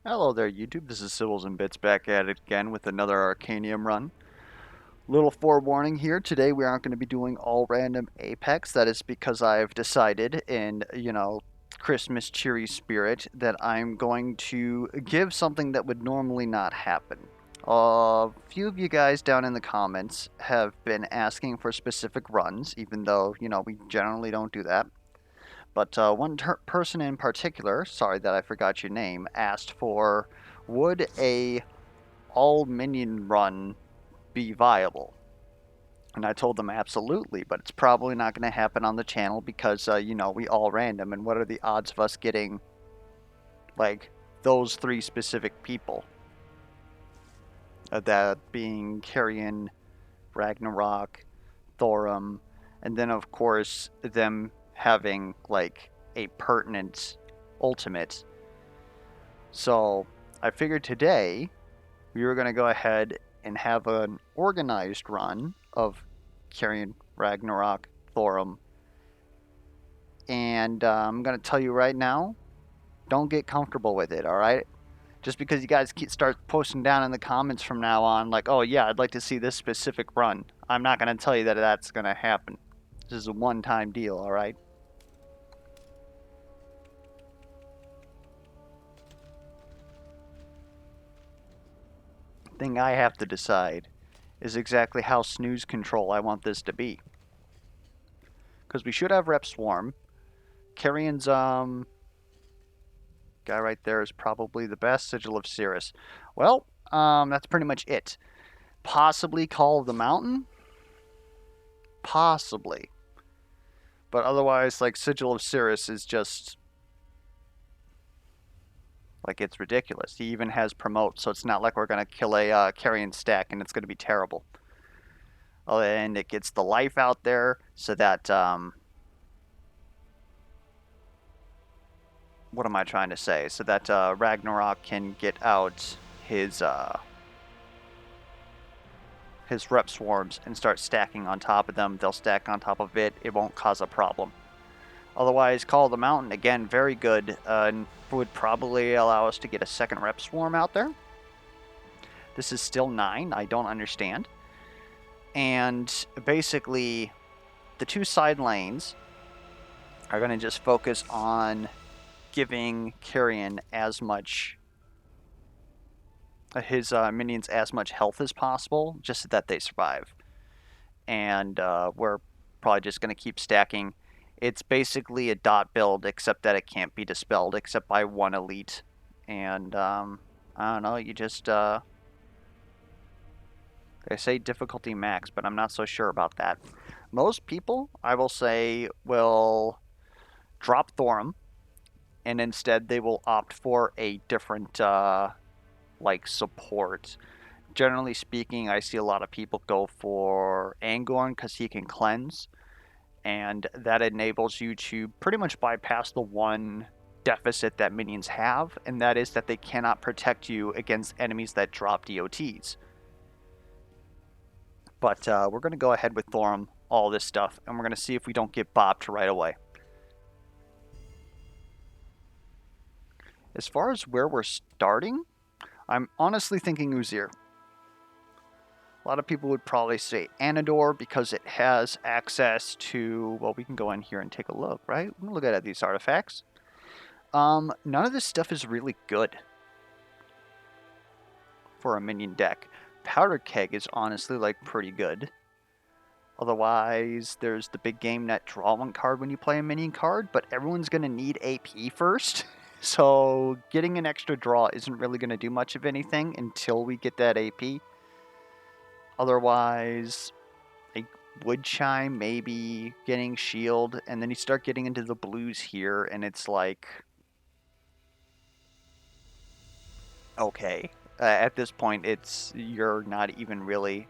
Hello there, YouTube. This is Civils and Bits back at it again with another Arcanium run. Little forewarning here. Today we aren't going to be doing all random Apex. That is because I've decided in, Christmas cheery spirit that I'm going to give something that would normally not happen. A few of you guys down in the comments have been asking for specific runs, even though, we generally don't do that. But one person in particular, sorry that I forgot your name, asked for, would a all minion run be viable? And I told them absolutely, but it's probably not going to happen on the channel because, we all random, and what are the odds of us getting, like, those three specific people? That being Carrion, Ragnarok, Thorum, and then, of course, them having, like, a pertinent ultimate. So I figured today we were going to go ahead and have an organized run of Carrion, Ragnarok, Thorum. And I'm going to tell you right now, don't get comfortable with it, alright? Just because you guys start posting down in the comments from now on, like, oh yeah, I'd like to see this specific run. I'm not going to tell you that that's going to happen. This is a one-time deal, alright? Thing I have to decide is exactly how snooze control I want this to be. Because we should have Rep Swarm. Carrion's guy right there is probably the best. Sigil of Cirrus. Well, that's pretty much it. Possibly Call of the Mountain? Possibly. But otherwise, like, Sigil of Cirrus is just, like, it's ridiculous. He even has Promote, so it's not like we're going to kill a Carrion stack and it's going to be terrible. Oh, and it gets the life out there so that, what am I trying to say? So that Ragnarok can get out his rep swarms and start stacking on top of them. They'll stack on top of it. It won't cause a problem. Otherwise, Call of the Mountain, again, very good. And would probably allow us to get a second rep swarm out there. This is still 9. I don't understand. And basically, the two side lanes are going to just focus on giving Carrion as much his minions as much health as possible, just so that they survive. And we're probably just going to keep stacking. It's basically a dot build, except that it can't be dispelled except by one elite. And I don't know, you just they say difficulty max, but I'm not so sure about that. Most people, I will say, will drop Thorum, and instead they will opt for a different like support. Generally speaking, I see a lot of people go for Angorn because he can cleanse, and that enables you to pretty much bypass the one deficit that minions have, and that is that they cannot protect you against enemies that drop DOTs. But we're going to go ahead with Thorum, all this stuff, and we're going to see if we don't get bopped right away. As far as where we're starting, I'm honestly thinking Uzir. A lot of people would probably say Anador because it has access to, well, we can go in here and take a look, right? We'll look at these artifacts. None of this stuff is really good for a minion deck. Powder Keg is honestly, like, pretty good. Otherwise, there's the big game net draw one card when you play a minion card, but everyone's going to need AP first. So getting an extra draw isn't really going to do much of anything until we get that AP. Otherwise, like Wood Chime, maybe getting Shield, and then you start getting into the blues here, and it's like, okay. At this point, you're not even really,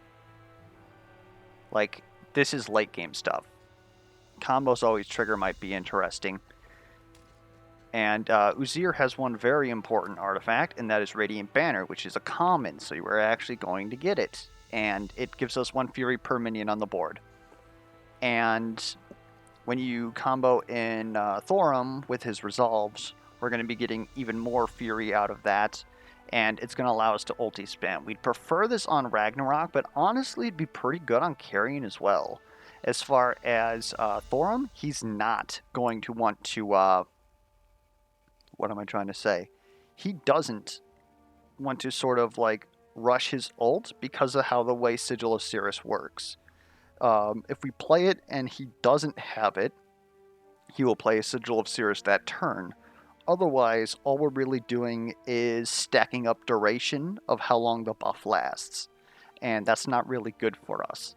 like, this is late game stuff. Combos always trigger might be interesting. And Uzir has one very important artifact, and that is Radiant Banner, which is a common, so we're actually going to get it. And it gives us 1 Fury per minion on the board. And when you combo in Thorum with his Resolves, We're going to be getting even more Fury out of that, and it's going to allow us to ulti spam. We'd prefer this on Ragnarok, but honestly, it'd be pretty good on carrying as well. As far as Thorum, he's not going to want to, what am I trying to say? He doesn't want to sort of like rush his ult because of how the way Sigil of Cirrus works. If we play it and he doesn't have it, he will play a Sigil of Cirrus that turn. Otherwise, all we're really doing is stacking up duration of how long the buff lasts. And that's not really good for us.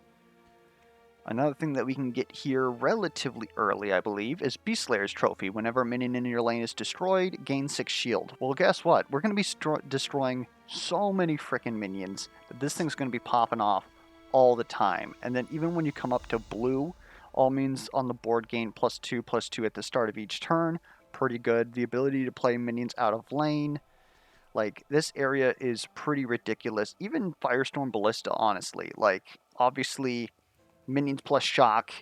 Another thing that we can get here relatively early, I believe, is Beast Slayer's Trophy. Whenever a minion in your lane is destroyed, gain 6 shield. Well, guess what? We're going to be destroying so many frickin' minions that this thing's going to be popping off all the time. And then even when you come up to blue, all means on the board gain +2/+2 at the start of each turn. Pretty good. The ability to play minions out of lane. Like, this area is pretty ridiculous. Even Firestorm Ballista, honestly. Like, obviously, minions plus shock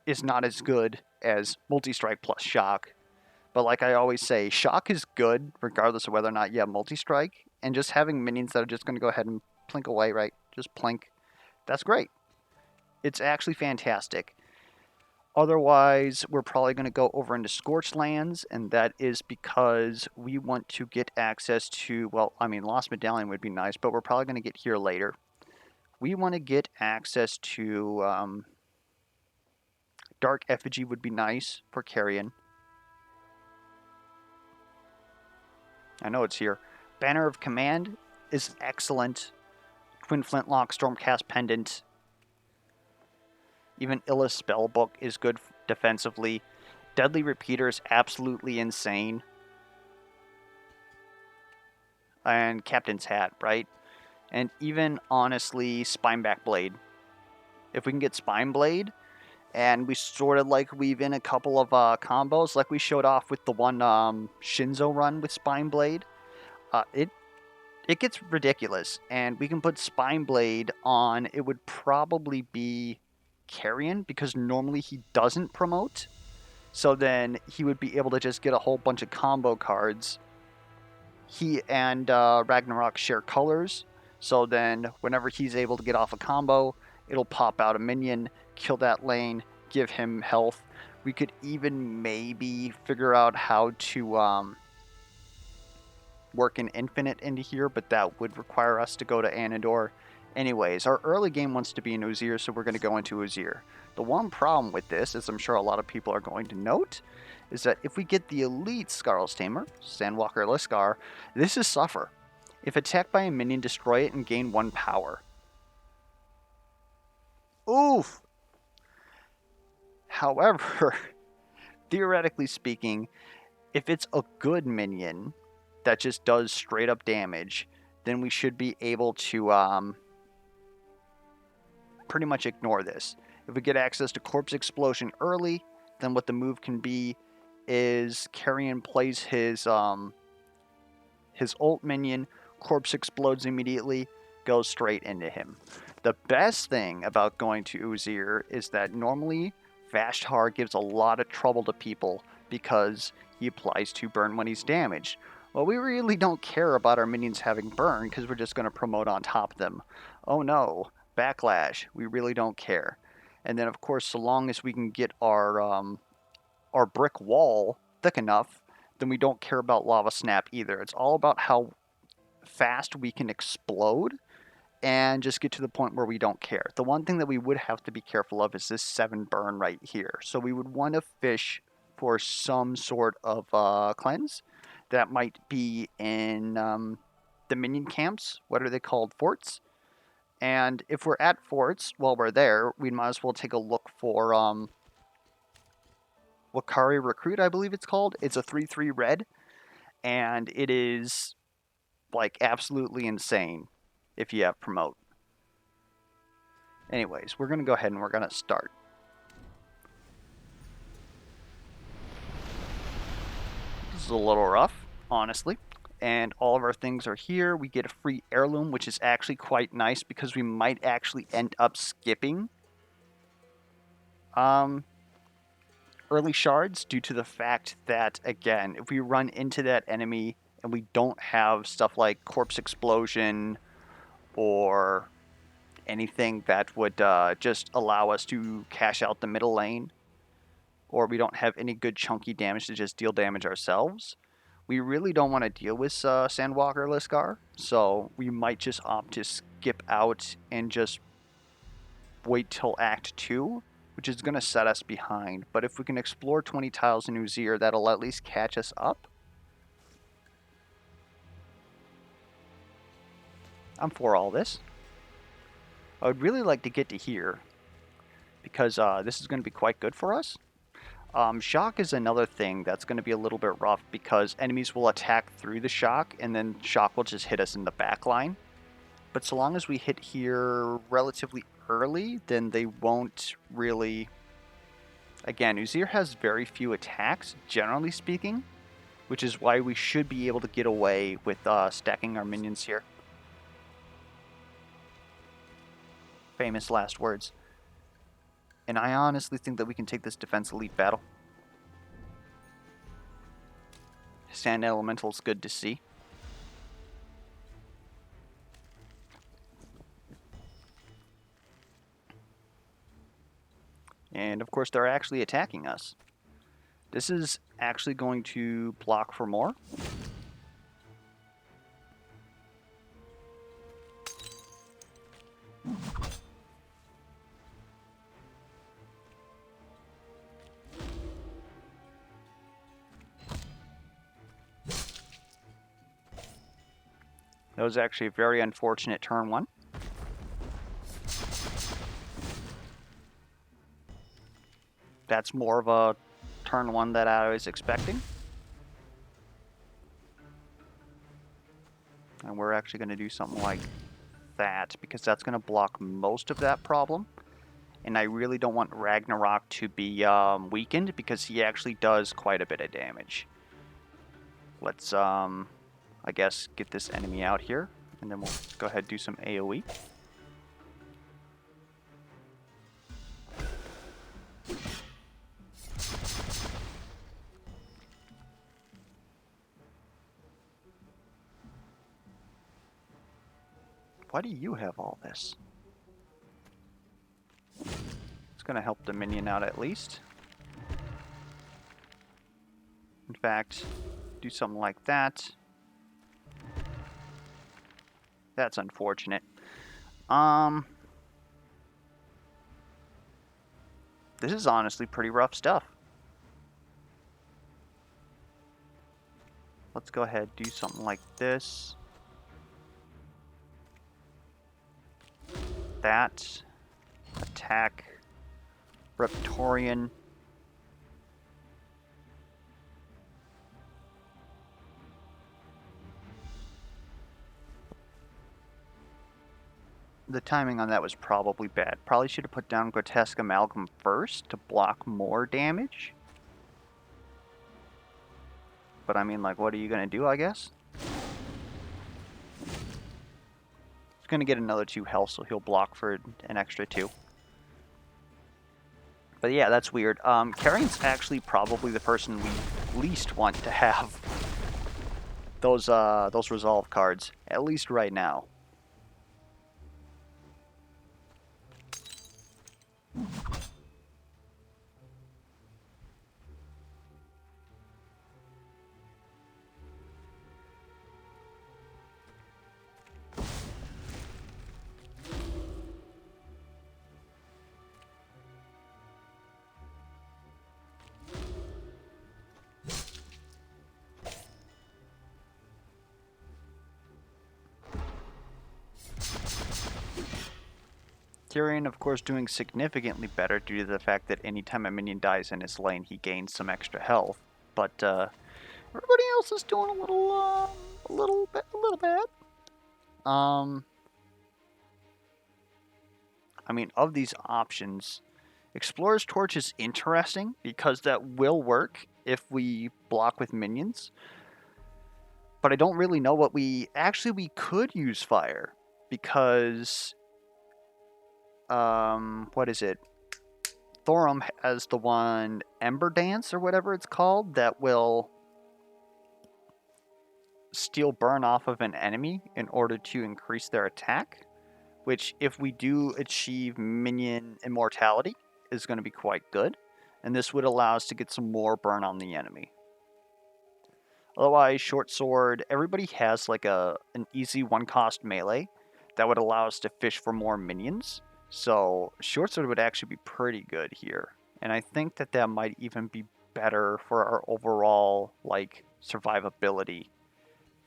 is not as good as multi-strike plus shock. But like I always say, shock is good regardless of whether or not you have multi-strike. And just having minions that are just going to go ahead and plink away, right? Just plink. That's great. It's actually fantastic. Otherwise, we're probably going to go over into Scorched Lands, and that is because we want to get access to, well, I mean, Lost Medallion would be nice, but we're probably going to get here later. We want to get access to Dark Effigy would be nice for carrying. I know it's here. Banner of Command is excellent. Twin Flintlock, Stormcast Pendant. Even Illa's Spellbook is good defensively. Deadly Repeater is absolutely insane. And Captain's Hat, right? And even, honestly, Spineback Blade. If we can get Spine Blade, and we sort of like weave in a couple of combos, like we showed off with the one Shinzo run with Spine Blade, it gets ridiculous. And we can put Spine Blade on, it would probably be Carrion, because normally he doesn't promote. So then he would be able to just get a whole bunch of combo cards. He and Ragnarok share colors, so then whenever he's able to get off a combo, it'll pop out a minion, kill that lane, give him health. We could even maybe figure out how to work an infinite into here, but that would require us to go to Anador. Anyways, our early game wants to be in Uzyr, so we're going to go into Uzyr. The one problem with this, as I'm sure a lot of people are going to note, is that if we get the elite Skarl's Tamer, Sandwalker Liskar, this is Suffer. If attacked by a minion, destroy it and gain 1 power. Oof! However, theoretically speaking, if it's a good minion that just does straight up damage, then we should be able to pretty much ignore this. If we get access to Corpse Explosion early, then what the move can be is Carrion plays his ult minion, Corpse explodes immediately, goes straight into him. The best thing about going to Uzyr is that normally Vashtar gives a lot of trouble to people because he applies 2 burn when he's damaged. Well, we really don't care about our minions having burn because we're just going to promote on top of them. Oh no, Backlash, we really don't care. And then, of course, so long as we can get our brick wall thick enough, then we don't care about Lava Snap either. It's all about how fast we can explode and just get to the point where we don't care. The one thing that we would have to be careful of is this 7 burn right here. So we would want to fish for some sort of cleanse that might be in the minion camps. What are they called? Forts. And if we're at forts while we're there, we might as well take a look for Wakari Recruit, I believe it's called. It's a 3/3 red, and it is like absolutely insane if you have promote. Anyways, we're going to go ahead and we're going to start. This is a little rough, honestly. And all of our things are here. We get a free heirloom, which is actually quite nice because we might actually end up skipping early shards due to the fact that, again, if we run into that enemy and we don't have stuff like corpse explosion or anything that would just allow us to cash out the middle lane, or we don't have any good chunky damage to just deal damage ourselves, we really don't want to deal with Sandwalker Liskar, so we might just opt to skip out and just wait till Act 2, which is going to set us behind. But if we can explore 20 tiles in Uzir, that'll at least catch us up. I'm for all this. I would really like to get to here, because this is going to be quite good for us. Shock is another thing that's going to be a little bit rough, because enemies will attack through the shock, and then shock will just hit us in the back line. But so long as we hit here relatively early, then they won't really... Again, Uzir has very few attacks, generally speaking, which is why we should be able to get away with stacking our minions here. Famous last words. And I honestly think that we can take this defense elite battle. Sand Elemental's good to see. And of course they're actually attacking us. This is actually going to block for more. That was actually a very unfortunate turn one. That's more of a turn one that I was expecting. And we're actually going to do something like that, because that's going to block most of that problem. And I really don't want Ragnarok to be weakened, because he actually does quite a bit of damage. Let's, I guess, get this enemy out here, and then we'll go ahead and do some AoE. Why do you have all this? It's going to help the minion out at least. In fact, do something like that. That's unfortunate. This is honestly pretty rough stuff. Let's go ahead and do something like this. That. Attack. Reptorian. The timing on that was probably bad. Probably should have put down Grotesque Amalgam first to block more damage. But I mean, like, what are you going to do, I guess? He's going to get another 2 health, so he'll block for an extra 2. But yeah, that's weird. Carrion's actually probably the person we least want to have those resolve cards, at least right now. Tyrion, of course, doing significantly better due to the fact that anytime a minion dies in his lane, he gains some extra health. But everybody else is doing a little bad. I mean, of these options, Explorer's Torch is interesting because that will work if we block with minions. But I don't really know what we could use fire, because what is it? Thorum has the one Ember Dance or whatever it's called that will steal burn off of an enemy in order to increase their attack, which if we do achieve minion immortality is going to be quite good, and this would allow us to get some more burn on the enemy. Otherwise, short sword, everybody has like an easy one cost melee that would allow us to fish for more minions. So short sword would actually be pretty good here. And I think that that might even be better for our overall like survivability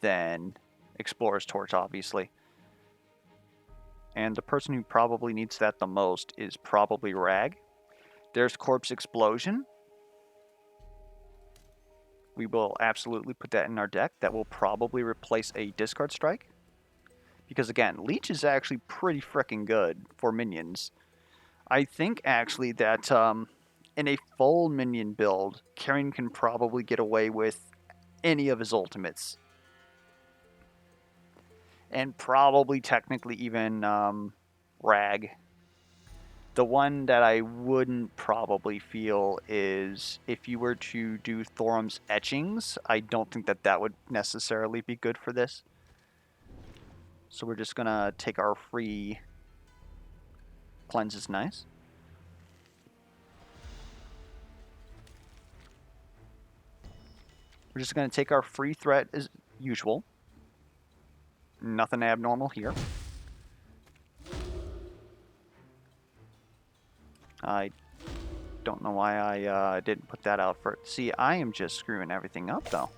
than Explorer's Torch, obviously. And the person who probably needs that the most is probably Rag. There's Corpse Explosion. We will absolutely put that in our deck. That will probably replace a Discard Strike. Because again, Leech is actually pretty freaking good for minions. I think actually that in a full minion build, Carrion can probably get away with any of his ultimates. And probably technically even Rag. The one that I wouldn't probably feel is if you were to do Thorum's Etchings, I don't think that that would necessarily be good for this. So we're just going to take our free Cleanse is nice. We're just going to take our free threat as usual. Nothing abnormal here. I don't know why I didn't put that out for... See, I am just screwing everything up, though.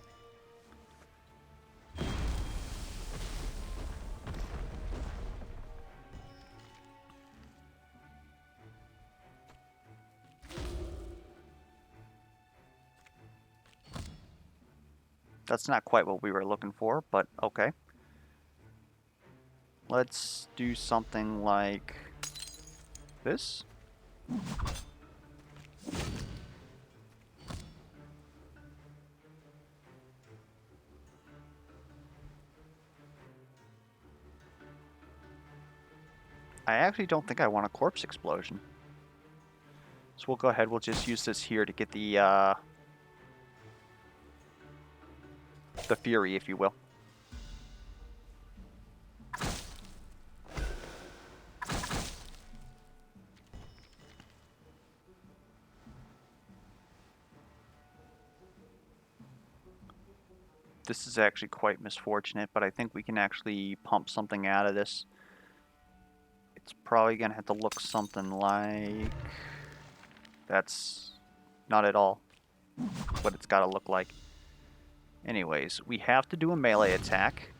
That's not quite what we were looking for, but okay. Let's do something like this. I actually don't think I want a Corpse Explosion. So we'll go ahead, we'll just use this here to get the Fury, if you will. This is actually quite misfortunate, but I think we can actually pump something out of this. It's probably going to have to look something like... That's not at all what it's got to look like. Anyways, we have to do a melee attack.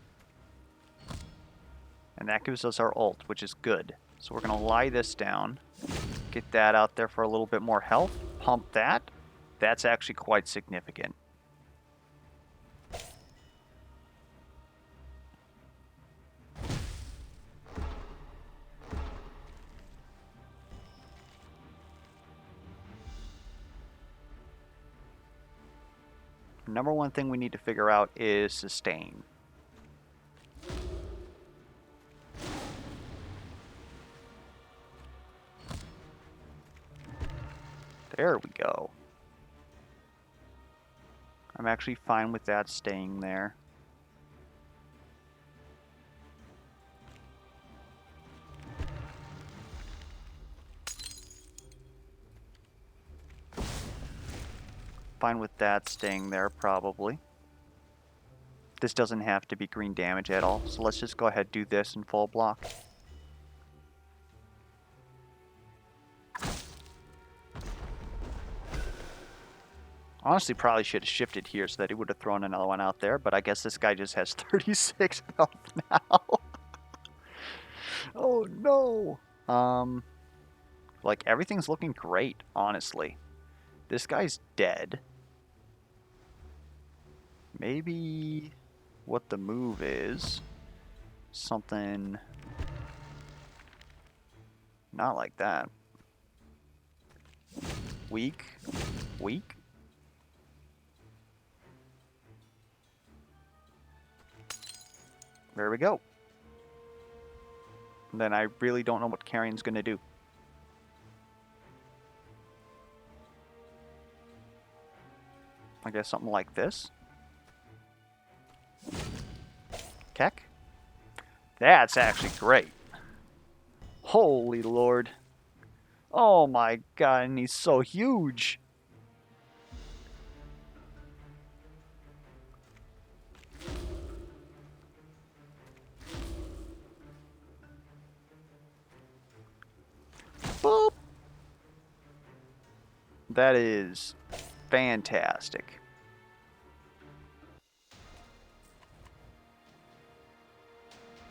And that gives us our ult, which is good. So we're going to lie this down. Get that out there for a little bit more health. Pump that. That's actually quite significant. Number one thing we need to figure out is sustain. There we go. I'm actually fine with that staying there. Fine with that staying there, probably. This doesn't have to be green damage at all, so let's just go ahead and do this in full block. Honestly, probably should have shifted here so that he would have thrown another one out there, but I guess this guy just has 36 health now. Oh no! Like, everything's looking great, honestly. This guy's dead. Maybe what the move is, something not like that. Weak, weak. There we go. And then I really don't know what Carrion's gonna do. I guess something like this. Keck. That's actually great. Holy Lord. Oh my god, and he's so huge. Boop. That is fantastic.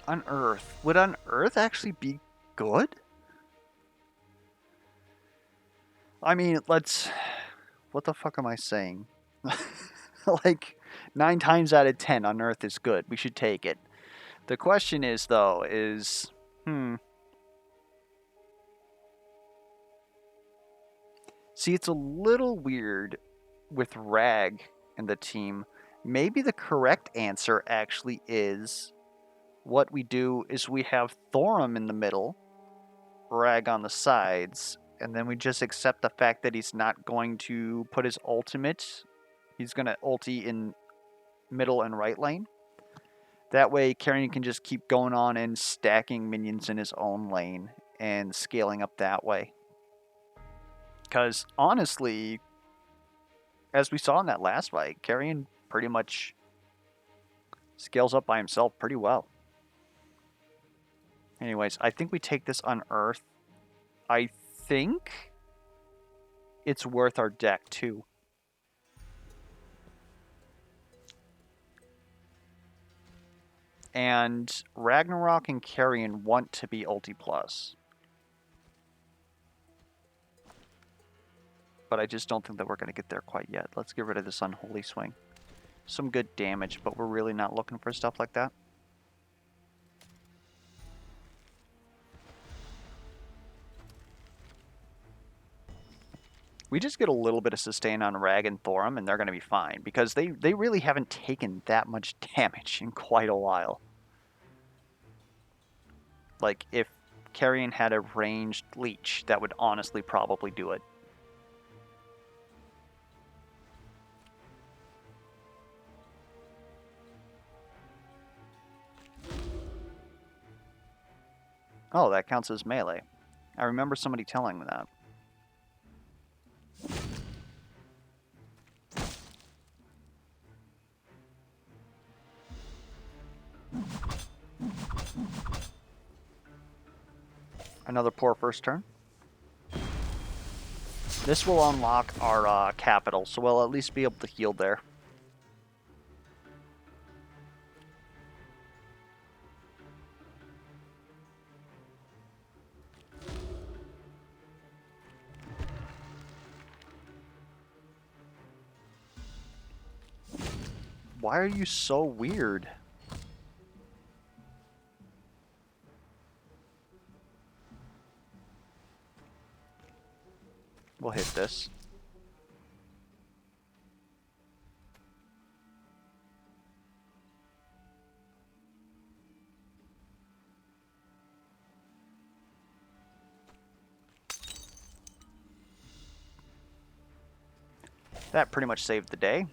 Unearth. Would Unearth actually be good? I mean, let's... What the fuck am I saying? Like, 9 times out of 10, Unearth is good. We should take it. The question is, though, is... See, it's a little weird with Rag and the team. Maybe the correct answer actually is... What we do is we have Thorum in the middle, Rag on the sides, and then we just accept the fact that he's not going to put his ultimate. He's going to ulti in middle and right lane. That way, Carrion can just keep going on and stacking minions in his own lane and scaling up that way. Because honestly, as we saw in that last fight, Carrion pretty much scales up by himself pretty well. Anyways, I think we take this Unearth. I think it's worth our deck too. And Ragnarok and Carrion want to be ulti plus. But I just don't think that we're going to get there quite yet. Let's get rid of this Unholy Swing. Some good damage, but we're really not looking for stuff like that. We just get a little bit of sustain on Rag and Thorum, and they're going to be fine, because they really haven't taken that much damage in quite a while. Like, if Carrion had a ranged leech, that would honestly probably do it. Oh, that counts as melee. I remember somebody telling me that. Another poor first turn. This will unlock our capital, so we'll at least be able to heal there. Why are you so weird? We'll hit this. That pretty much saved the day.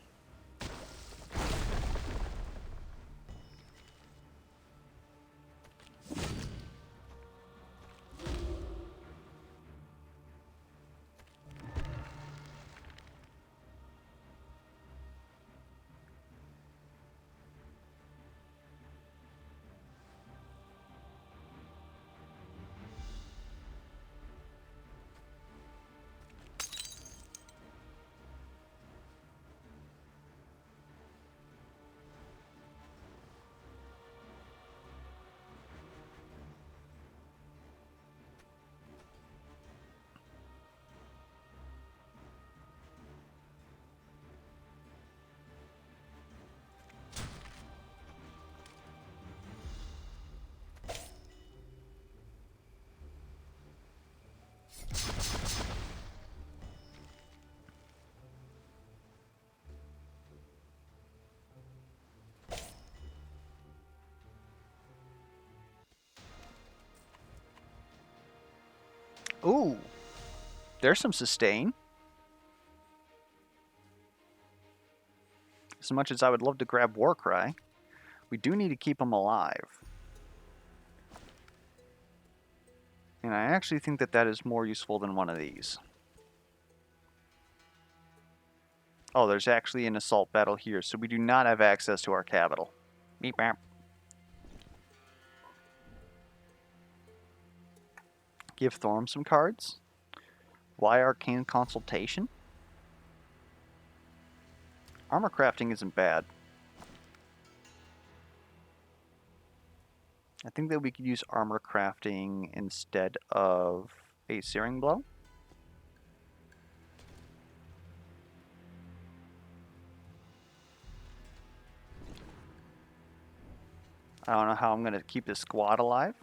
Ooh, there's some sustain. as much as I would love to grab Warcry, we do need to keep him alive. And I actually think that that is more useful than one of these. Oh, there's actually an assault battle here, so we do not have access to our capital. Meep bap. Give Thorm some cards. Why Arcane Consultation? Armor crafting isn't bad. I think that we could use armor crafting instead of a Searing Blow. I don't know how I'm going to keep this squad alive.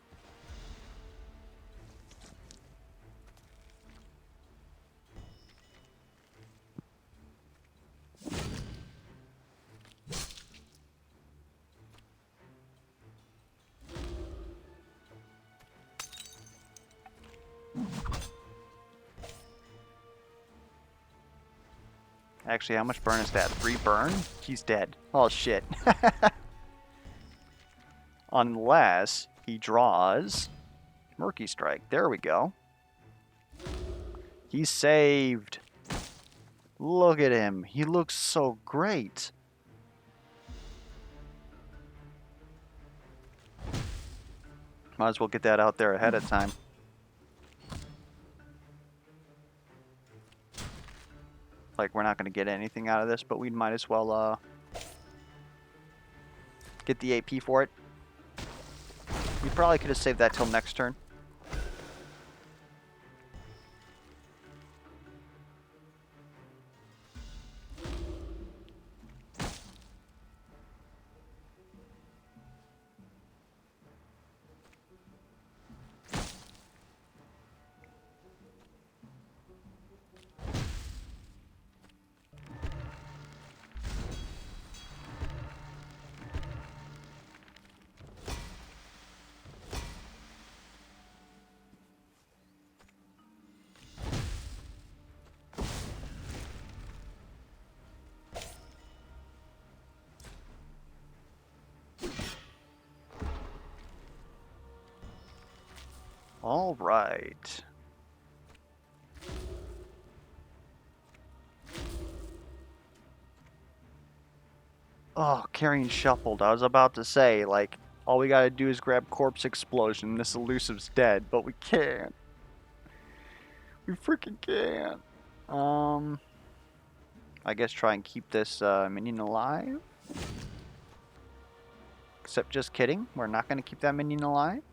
Actually, how much burn is that? 3 burn? He's dead. Oh, shit. Unless he draws Murky Strike. There we go. He's saved. Look at him. He looks so great. Might as well get that out there ahead of time. Like, we're not going to get anything out of this, but we might as well get the AP for it. We probably could have saved that till next turn. All right. Oh, carrying shuffled. I was about to say, like, all we gotta do is grab Corpse Explosion. This elusive's dead, but we can't. We freaking can't. I guess try and keep this minion alive. Except just kidding. We're not gonna keep that minion alive.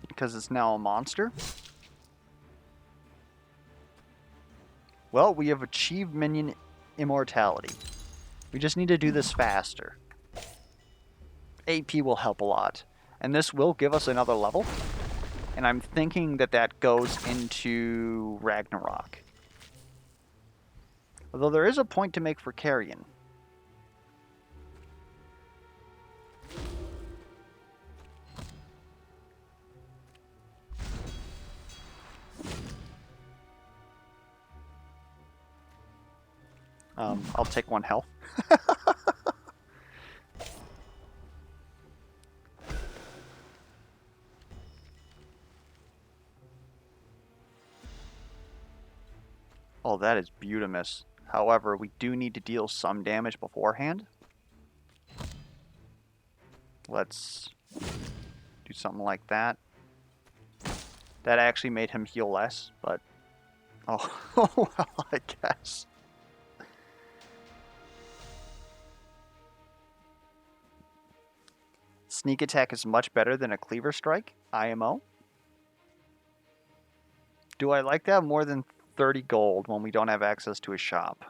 Because it's now a monster. Well, we have achieved minion immortality. We just need to do this faster. AP will help a lot. And this will give us another level. And I'm thinking that that goes into Ragnarok. Although there is a point to make for Carrion. I'll take 1 health. Oh, that is beautimous. However, we do need to deal some damage beforehand. Let's do something like that. That actually made him heal less, but... Oh, well, I guess. Sneak attack is much better than a cleaver strike, IMO. Do I like that more than 30 gold when we don't have access to a shop?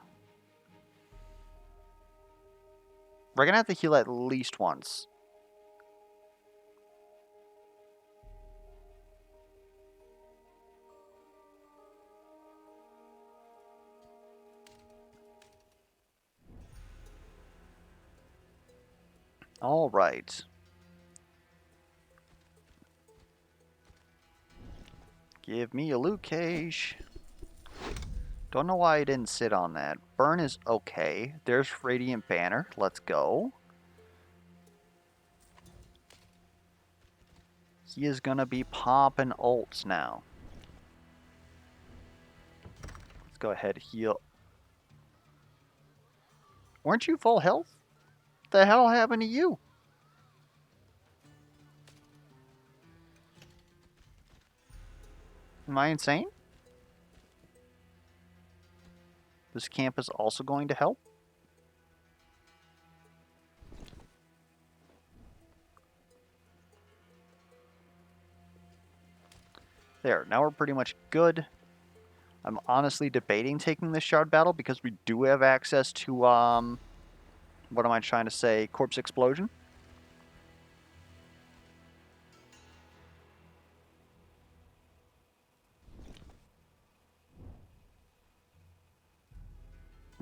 We're gonna have to heal at least once. All right. Give me a loot cache. Don't know why I didn't sit on that. Burn is okay. There's Radiant Banner. Let's go. He is gonna be popping ults now. Let's go ahead, heal. Weren't you full health? What the hell happened to you? Am I insane? This camp is also going to help? There, now we're pretty much good. I'm honestly debating taking this shard battle because we do have access to, what am I trying to say? Corpse Explosion.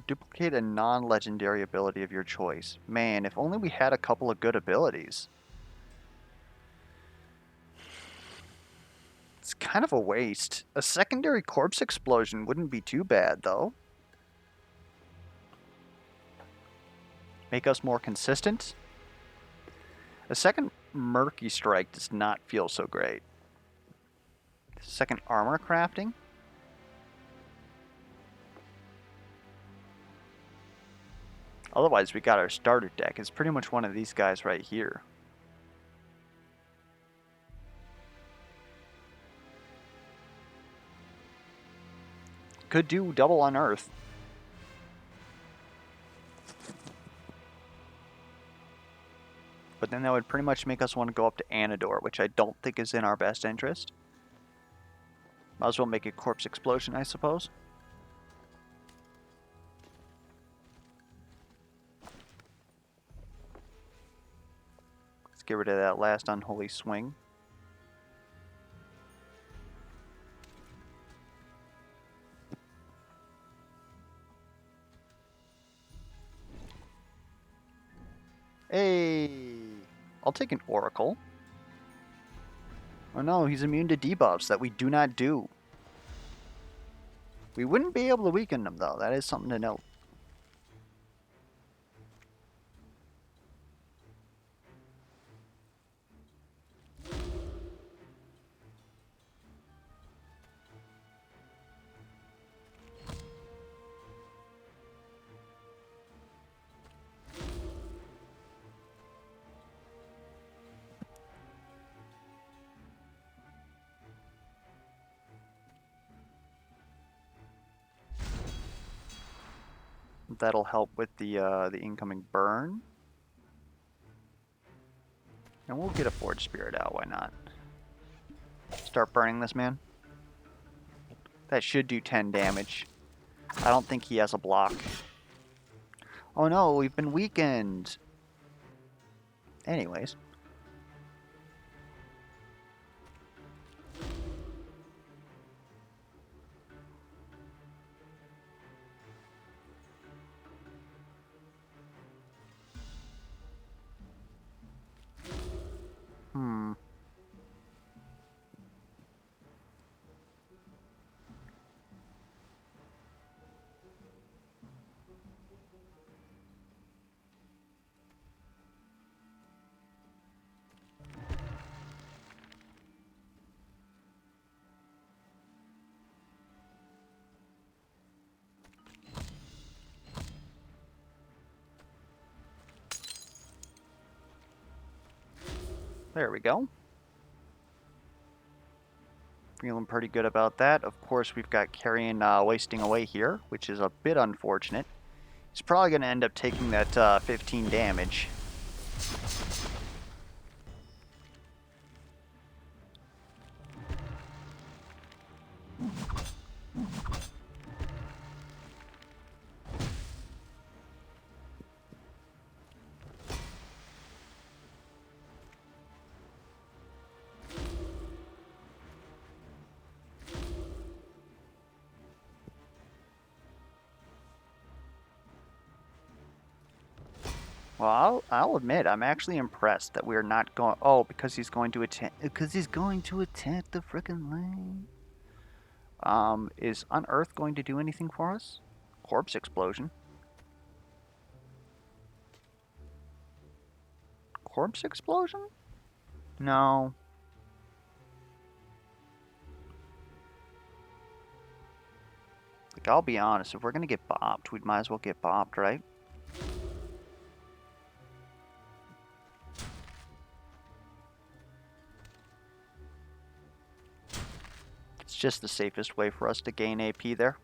Duplicate a non-legendary ability of your choice. Man, if only we had a couple of good abilities. It's kind of a waste. A secondary Corpse Explosion wouldn't be too bad, though. Make us more consistent. A second Murky Strike does not feel so great. Second Armor Crafting. Otherwise, we got our starter deck. It's pretty much one of these guys right here. Could do double Unearth. But then that would pretty much make us want to go up to Anador, which I don't think is in our best interest. Might as well make a Corpse Explosion, I suppose. Let's get rid of that last Unholy Swing. Hey! I'll take an Oracle. Oh no, he's immune to debuffs that we do not do. We wouldn't be able to weaken him, though. That is something to note. That'll help with the incoming burn. And we'll get a Forge Spirit out, why not? Start burning this man. That should do 10 damage. I don't think he has a block. Oh no, we've been weakened. Anyways. There we go. Feeling pretty good about that. Of course, we've got Carrion wasting away here, which is a bit unfortunate. He's probably going to end up taking that 15 damage. Well, I'll admit, I'm actually impressed that we're not going... Oh, because he's going to attack... Because he's going to attack the frickin' lane. Is Unearth going to do anything for us? Corpse explosion. Corpse explosion? No. Like, I'll be honest, if we're gonna get bopped, we might as well get bopped, right? It's just the safest way for us to gain AP there.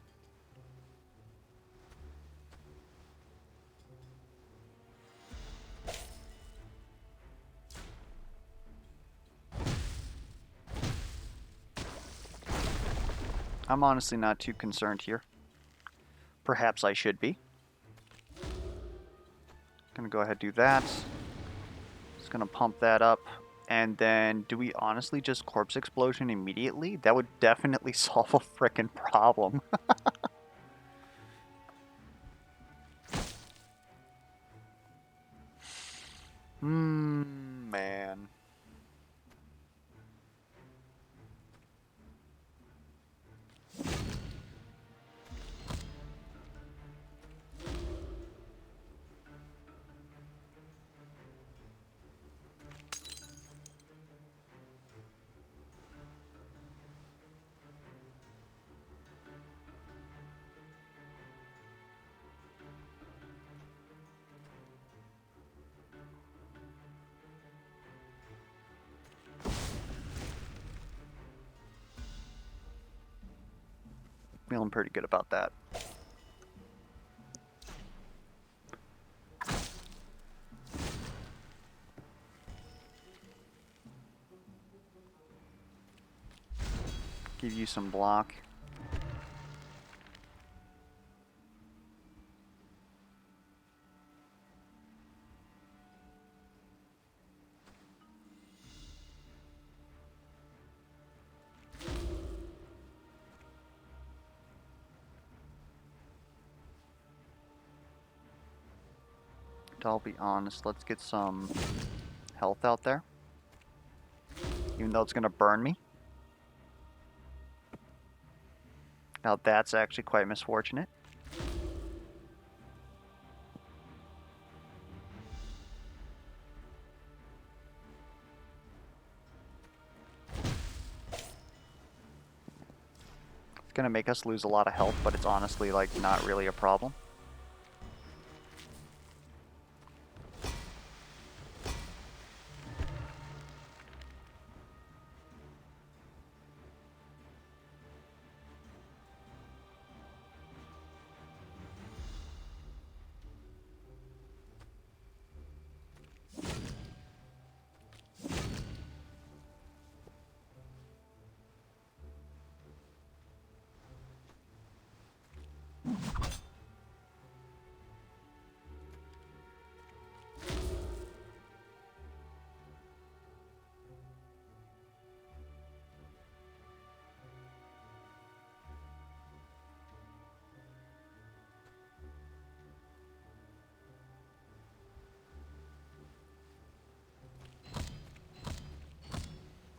I'm honestly not too concerned here. Perhaps I should be. Gonna go ahead and do that. Just gonna pump that up. And then, do we honestly just corpse explosion immediately? That would definitely solve a frickin' problem. Man. Feeling pretty good about that. Give you some block. I'll be honest, let's get some health out there. Even though it's going to burn me. Now that's actually quite misfortunate. It's going to make us lose a lot of health, but it's honestly, like, not really a problem.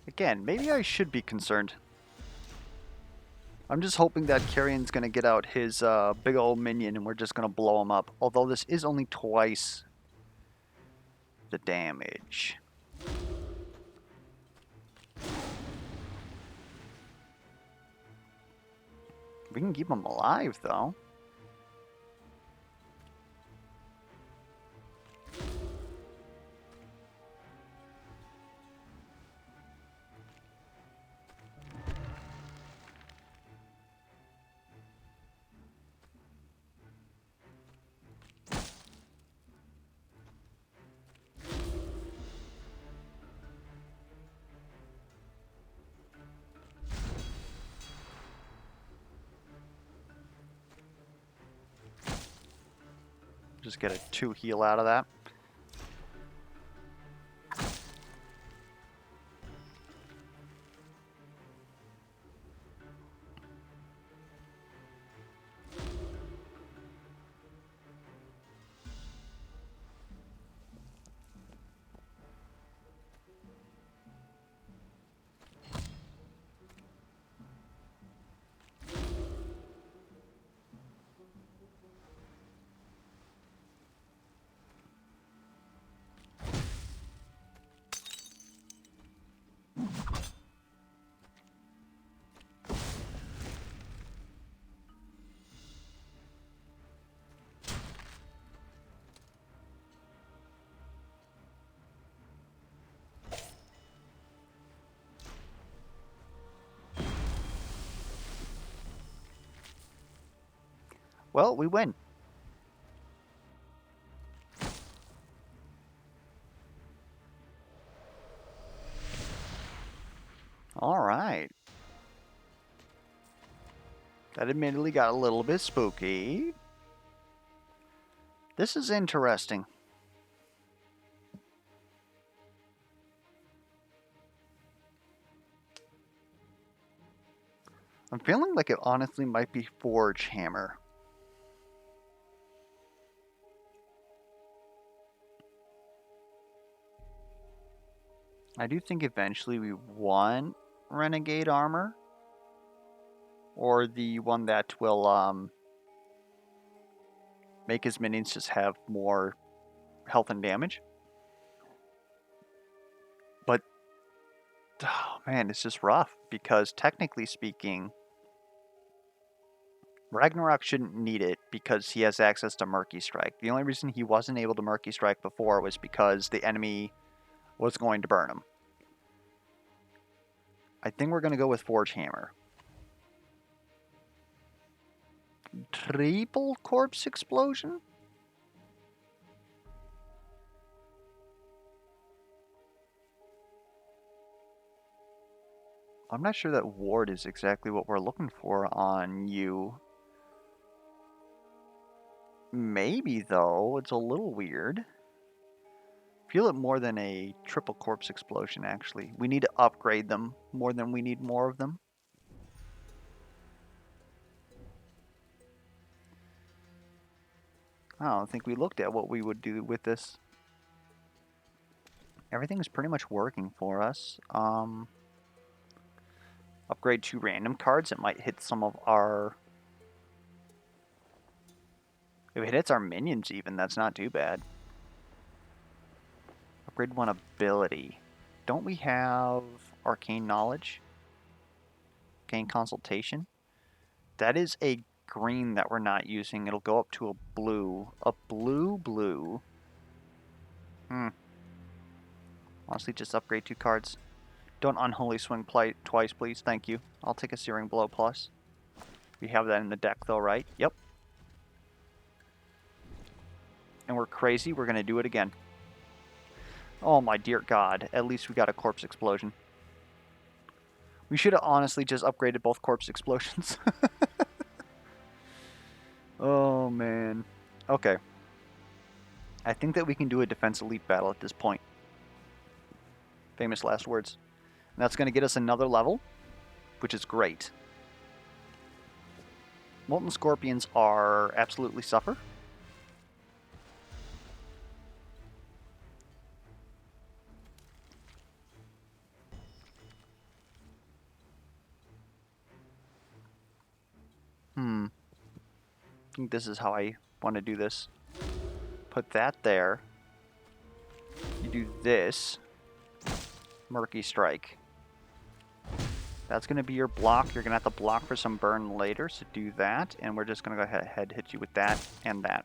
Again, maybe I should be concerned. I'm just hoping that Carrion's going to get out his big old minion and we're just going to blow him up. Although this is only twice the damage. We can keep him alive, though. Just get a 2 heal out of that. Well, we win. All right. That admittedly got a little bit spooky. This is interesting. I'm feeling like it honestly might be Forge Hammer. I do think eventually we want Renegade Armor. Or the one that will make his minions just have more health and damage. But, oh man, it's just rough. Because technically speaking, Ragnarok shouldn't need it because he has access to Murky Strike. The only reason he wasn't able to Murky Strike before was because the enemy was going to burn him. I think we're going to go with Forge Hammer. Triple Corpse Explosion? I'm not sure that Ward is exactly what we're looking for on you. Maybe, though. It's a little weird. Feel it more than a triple corpse explosion, actually. We need to upgrade them more than we need more of them. I don't think we looked at what we would do with this. Everything is pretty much working for us. Upgrade 2 random cards. It might hit some of our... If it hits our minions even, that's not too bad. Upgrade 1 ability. Don't we have Arcane Knowledge? Arcane Consultation? That is a green that we're not using. It'll go up to a blue. A blue. Honestly, just upgrade 2 cards. Don't Unholy Swing twice, please. Thank you. I'll take a Searing Blow plus. We have that in the deck, though, right? Yep. And we're crazy. We're going to do it again. Oh, my dear God. At least we got a Corpse Explosion. We should have honestly just upgraded both Corpse Explosions. Oh, man. Okay. I think that we can do a Defense Elite battle at this point. Famous last words. And that's going to get us another level, which is great. Molten Scorpions are absolutely suffer. I think this is how I want to do this. Put that there. You do this. Murky Strike. That's going to be your block. You're going to have to block for some burn later, so do that. And we're just going to go ahead and hit you with that and that.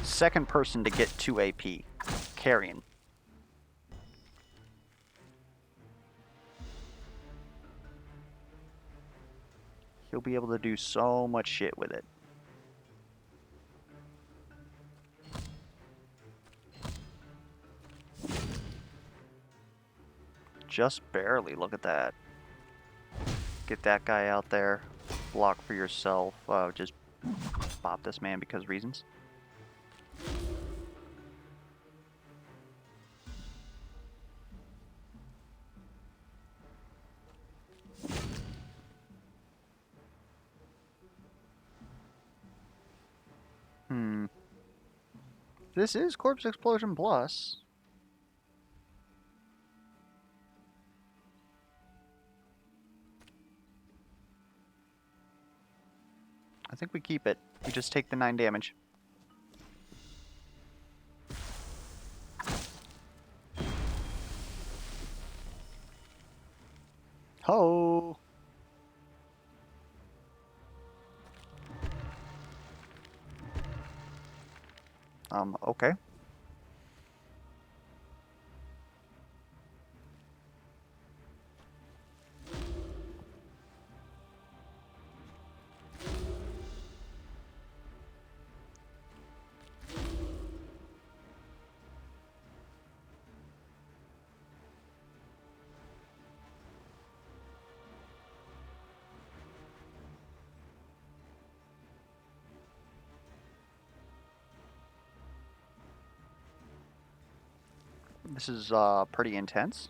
Second person to get 2 AP. Carrion. He'll be able to do so much shit with it. Just barely. Look at that. Get that guy out there. Block for yourself. Just pop this man because reasons. This is Corpse Explosion Plus. I think we keep it. We just take the 9 damage. Ho! Okay. This is pretty intense.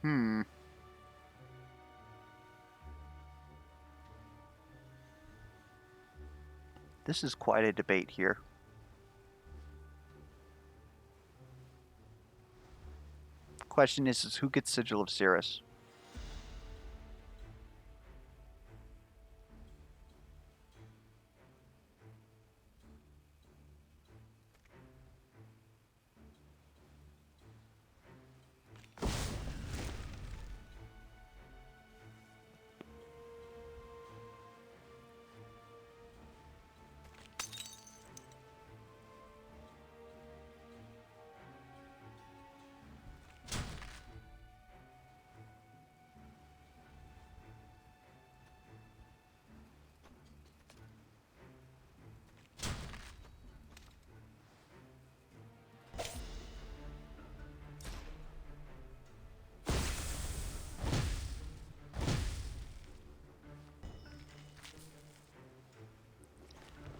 Hmm. This is quite a debate here. Question is who gets Sigil of Cirrus?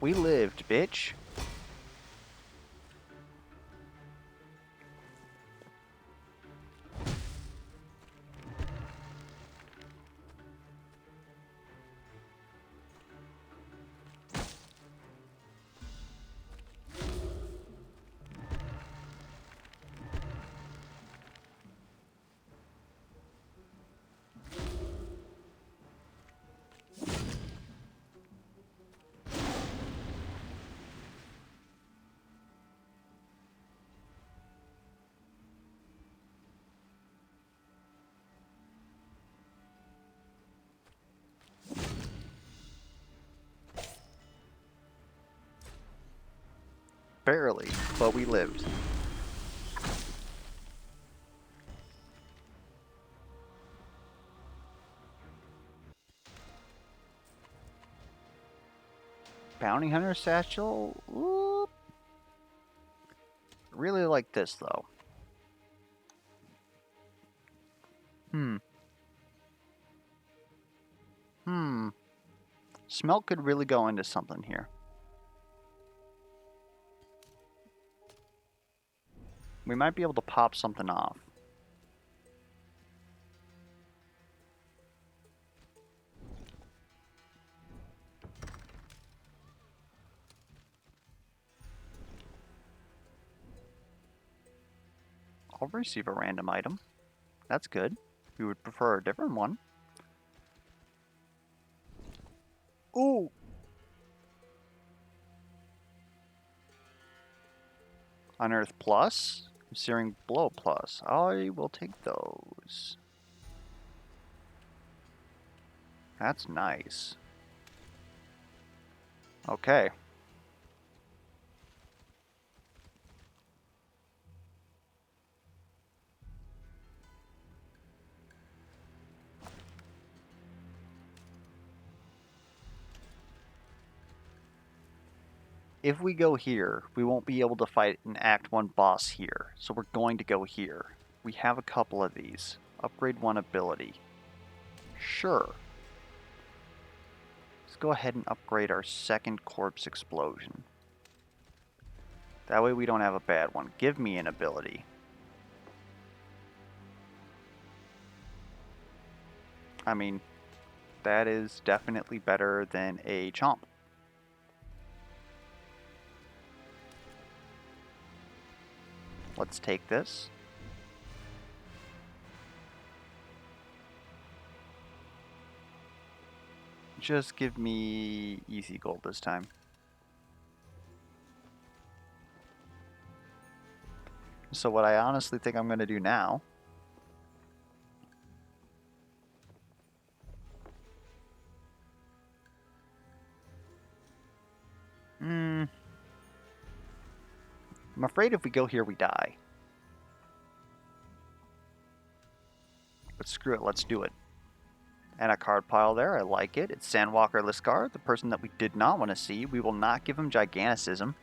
We lived, bitch. Barely, but we lived. Bounty Hunter Satchel? Ooh. Really like this, though. Hmm. Smelt could really go into something here. We might be able to pop something off. I'll receive a random item. That's good. We would prefer a different one. Ooh! Unearth Plus? Searing Blow Plus. I will take those. That's nice. Okay. If we go here, we won't be able to fight an Act 1 boss here, so we're going to go here. We have a couple of these. Upgrade 1 ability. Sure. Let's go ahead and upgrade our second Corpse Explosion. That way we don't have a bad one. Give me an ability. I mean, that is definitely better than a Chomp. Let's take this. Just give me easy gold this time. So what I honestly think I'm going to do now I'm afraid if we go here we die. But screw it, let's do it. And a card pile there, I like it. It's Sandwalker Liscar, the person that we did not want to see. We will not give him Giganticism.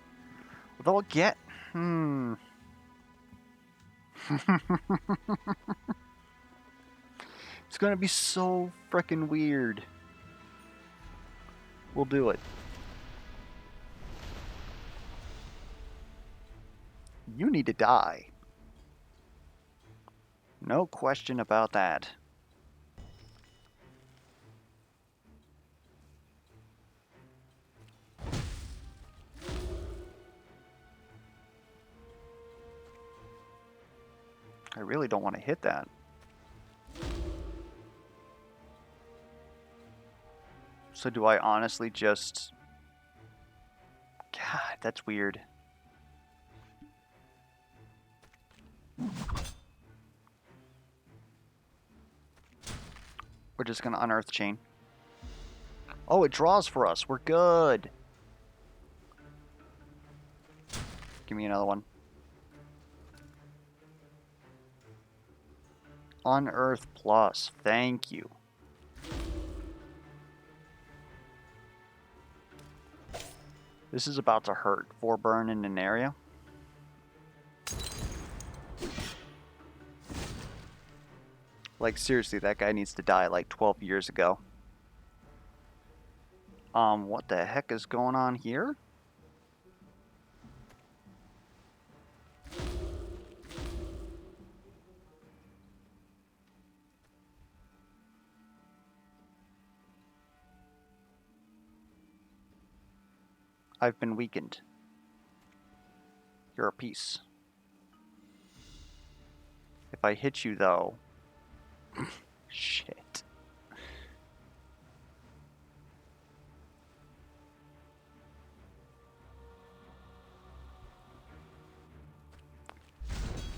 Although we'll get... It's going to be so freaking weird. We'll do it. You need to die. No question about that. I really don't want to hit that. So do I honestly just... God, that's weird. We're just going to unearth chain. Oh, it draws for us. We're good. Give me another one. Unearth plus. Thank you. This is about to hurt. 4 burn in an area. Like, seriously, that guy needs to die like 12 years ago. What the heck is going on here? I've been weakened. You're a piece. If I hit you, though... Shit.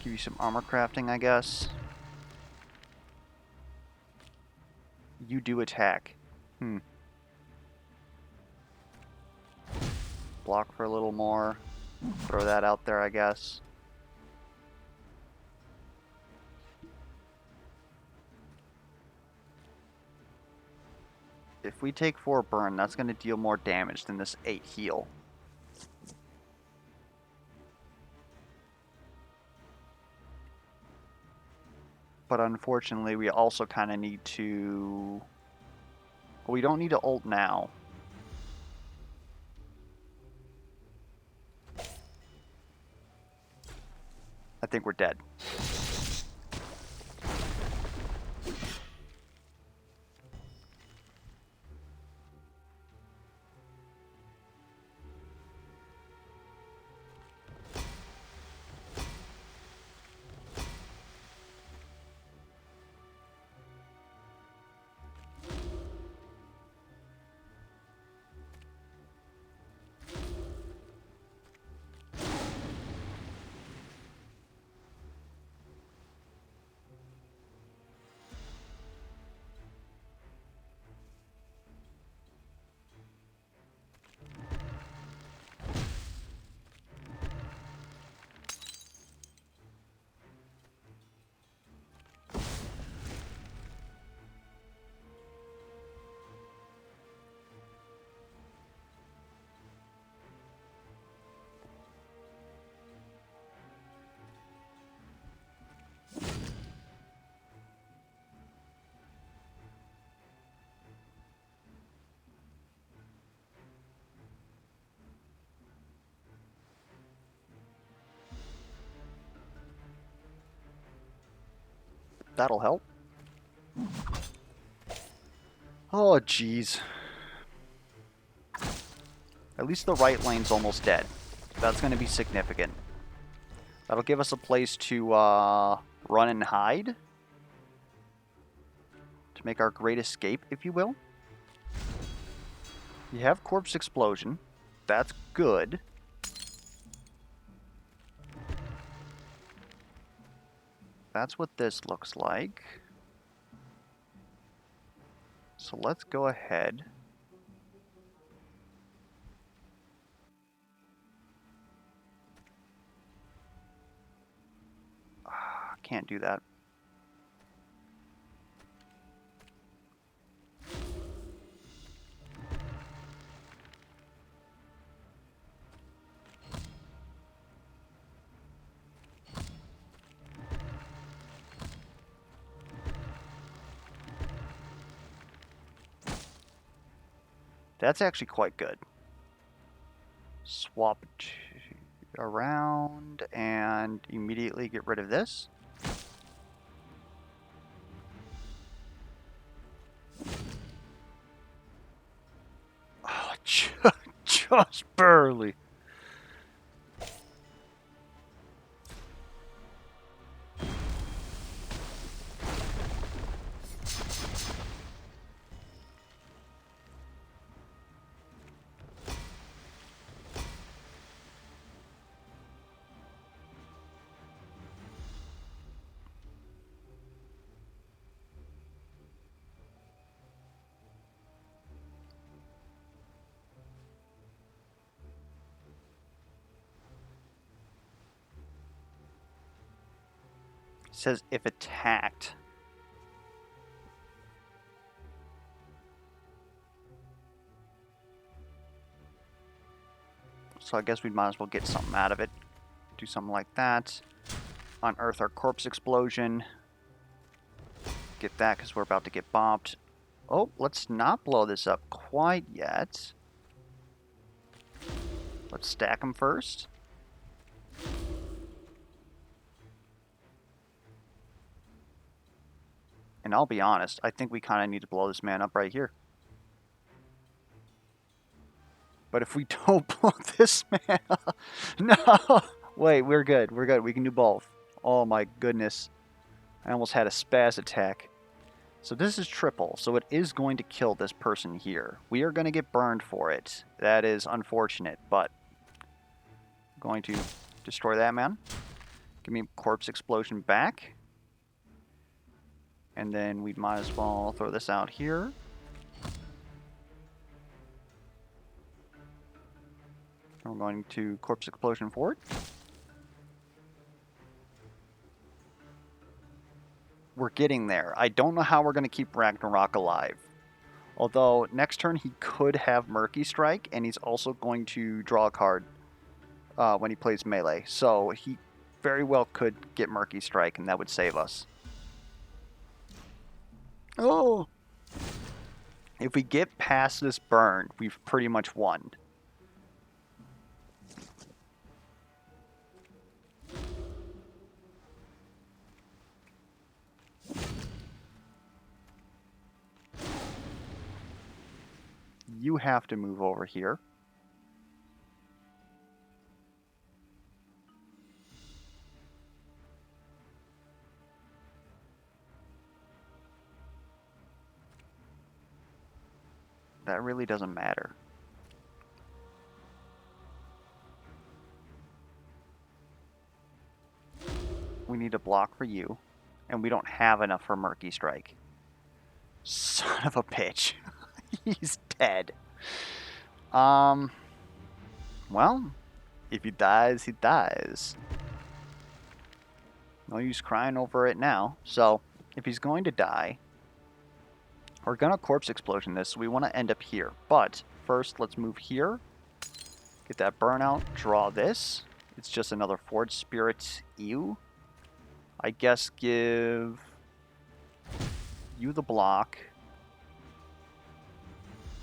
Give you some armor crafting, I guess. You do attack. Block for a little more. Throw that out there, I guess. If we take 4 burn, that's going to deal more damage than this 8 heal. But unfortunately, we also kind of need to... Well, we don't need to ult now. I think we're dead. That'll help. Oh, jeez. At least the right lane's almost dead. That's going to be significant. That'll give us a place to run and hide. To make our great escape, if you will. You have Corpse Explosion. That's good. That's what this looks like. So let's go ahead. Can't do that. That's actually quite good. Swap around and immediately get rid of this. Oh, just barely. It says if attacked. So I guess we might as well get something out of it. Do something like that. Unearth our corpse explosion. Get that because we're about to get bombed. Oh, let's not blow this up quite yet. Let's stack them first. And I'll be honest, I think we kind of need to blow this man up right here. But if we don't blow this man up... No! Wait, we're good. We're good. We can do both. Oh my goodness. I almost had a spaz attack. So this is triple, so it is going to kill this person here. We are going to get burned for it. That is unfortunate, but... I'm going to destroy that man. Give me corpse explosion back. And then we might as well throw this out here. And we're going to corpse explosion forward. We're getting there. I don't know how we're going to keep Ragnarok alive. Although, next turn he could have Murky Strike, and he's also going to draw a card when he plays melee. So he very well could get Murky Strike, and that would save us. Oh! If we get past this burn, we've pretty much won. You have to move over here. That really doesn't matter. We need a block for you, and we don't have enough for Murky Strike. Son of a bitch. He's dead. Well, if he dies, he dies. No use crying over it now. So, if he's going to die, we're going to corpse explosion this. So we want to end up here. But first, let's move here. Get that burnout. Draw this. It's just another Forge Spirit Ew. I guess give you the block.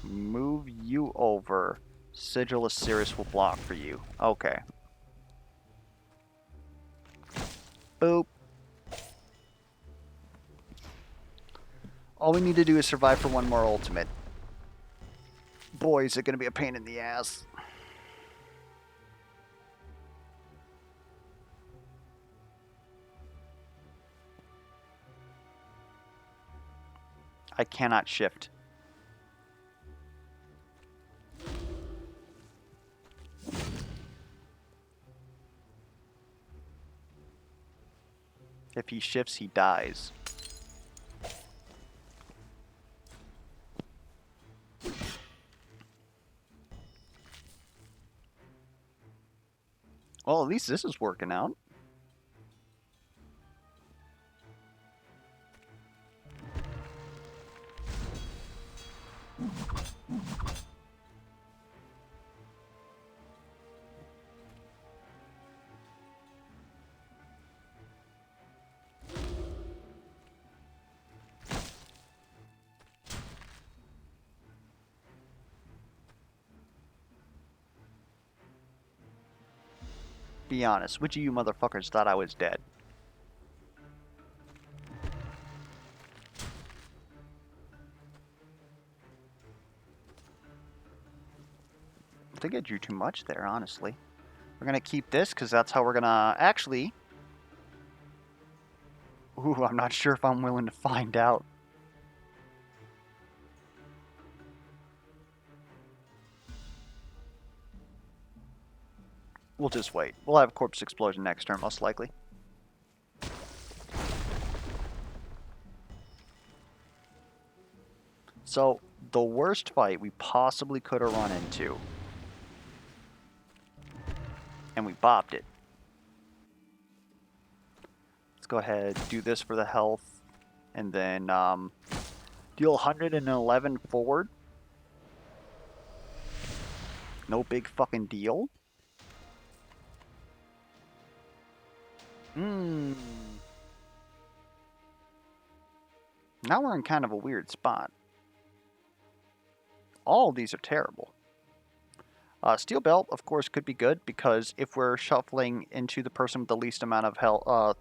Move you over. Sigil of Sirius will block for you. Okay. Boop. All we need to do is survive for one more ultimate. Boy, is it going to be a pain in the ass. I cannot shift. If he shifts, he dies. Well, at least this is working out. be honest. Which of you motherfuckers thought I was dead? I think I drew too much there, honestly. We're going to keep this because that's how we're going to... Actually... Ooh, I'm not sure if I'm willing to find out. We'll just wait. We'll have Corpse Explosion next turn, most likely. So, the worst fight we possibly could have run into. And we bopped it. Let's go ahead, do this for the health. And then, deal 111 forward. No big fucking deal. Now we're in kind of a weird spot. All of these are terrible. Steel Belt, of course, could be good because if we're shuffling into the person with the least amount of health,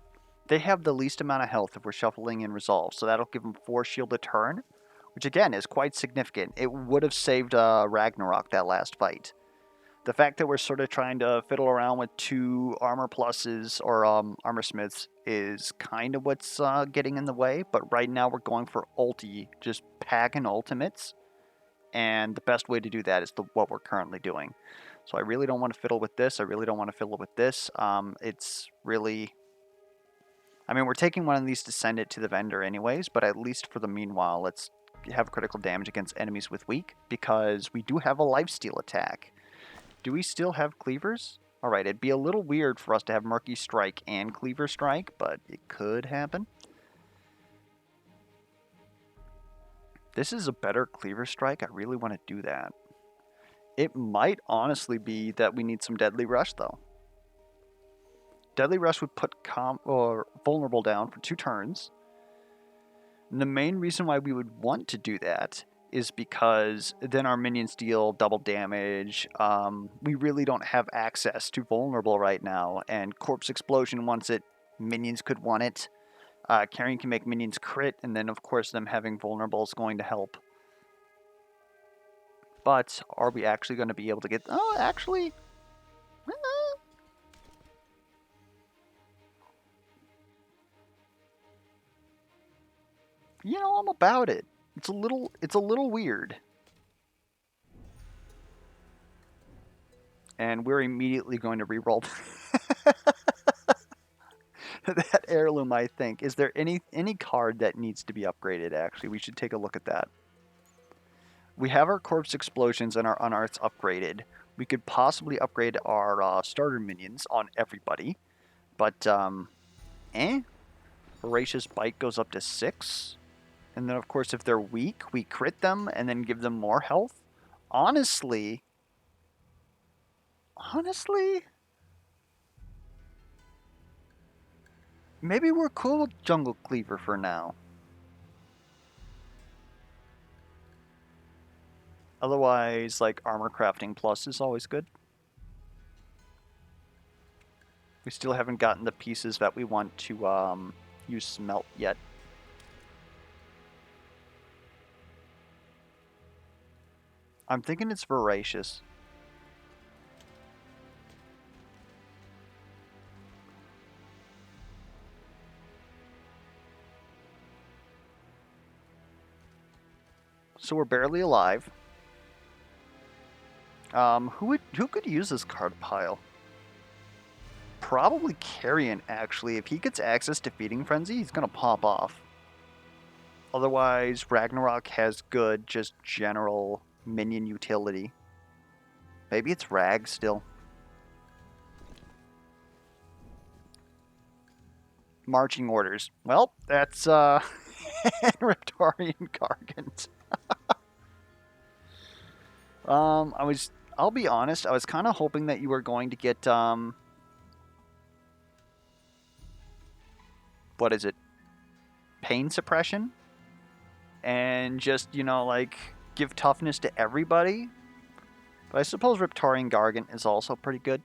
they have the least amount of health if we're shuffling in Resolve. So that'll give them 4 shield a turn, which again is quite significant. It would have saved Ragnarok that last fight. The fact that we're sort of trying to fiddle around with 2 armor pluses or armor smiths is kind of what's getting in the way. But right now we're going for ulti, just packing ultimates. And the best way to do that is what we're currently doing. So I really don't want to fiddle with this. I really don't want to fiddle with this. It's really... I mean, we're taking one of these to send it to the vendor anyways, but at least for the meanwhile, let's have critical damage against enemies with weak, because we do have a lifesteal attack. Do we still have cleavers? Alright, it'd be a little weird for us to have Murky Strike and Cleaver Strike, but it could happen. This is a better Cleaver Strike. I really want to do that. It might honestly be that we need some Deadly Rush, though. Deadly Rush would put Vulnerable down for 2 turns. And the main reason why we would want to do that is because then our minions deal double damage. We really don't have access to Vulnerable right now, and Corpse Explosion wants it. Minions could want it. Carrion can make minions crit, and then of course them having Vulnerable is going to help. But are we actually going to be able to get... Oh, actually... You know, I'm about it. It's a little weird. And we're immediately going to reroll that heirloom, I think. Is there any card that needs to be upgraded, actually? We should take a look at that. We have our Corpse Explosions and our Unarts upgraded. We could possibly upgrade our starter minions on everybody. But, Voracious Bite goes up to 6. And then, of course, if they're weak, we crit them and then give them more health. Honestly, maybe we're cool with Jungle Cleaver for now. Otherwise, like, Armor Crafting Plus is always good. We still haven't gotten the pieces that we want to use Smelt yet. I'm thinking it's Voracious. So we're barely alive. Who could use this card pile? Probably Carrion, actually. If he gets access to Feeding Frenzy, he's gonna pop off. Otherwise, Ragnarok has good, just general minion utility. Maybe it's Rag still. Marching orders. Well, that's Reptarian Gargant. I'll be honest, I was kind of hoping that you were going to get, what is it? Pain suppression? And just, you know, like, give toughness to everybody. But I suppose Reptarian Gargant is also pretty good.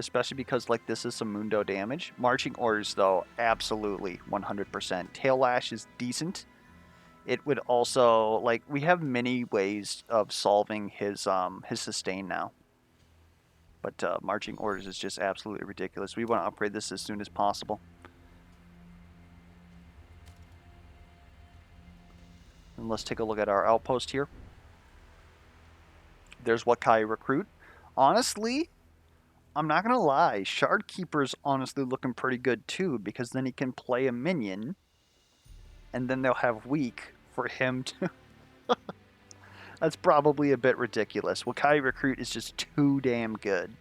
especially because like this is some Mundo damage. Marching Orders though, absolutely 100%. Tail Lash is decent. It would also like we have many ways of solving his sustain now. But Marching Orders is just absolutely ridiculous. We want to upgrade this as soon as possible. And let's take a look at our outpost here. There's Wakai Recruit. Honestly, I'm not going to lie. Shard Keeper's honestly looking pretty good too, because then he can play a minion, and then they'll have weak for him to... That's probably a bit ridiculous. Wakai Recruit is just too damn good.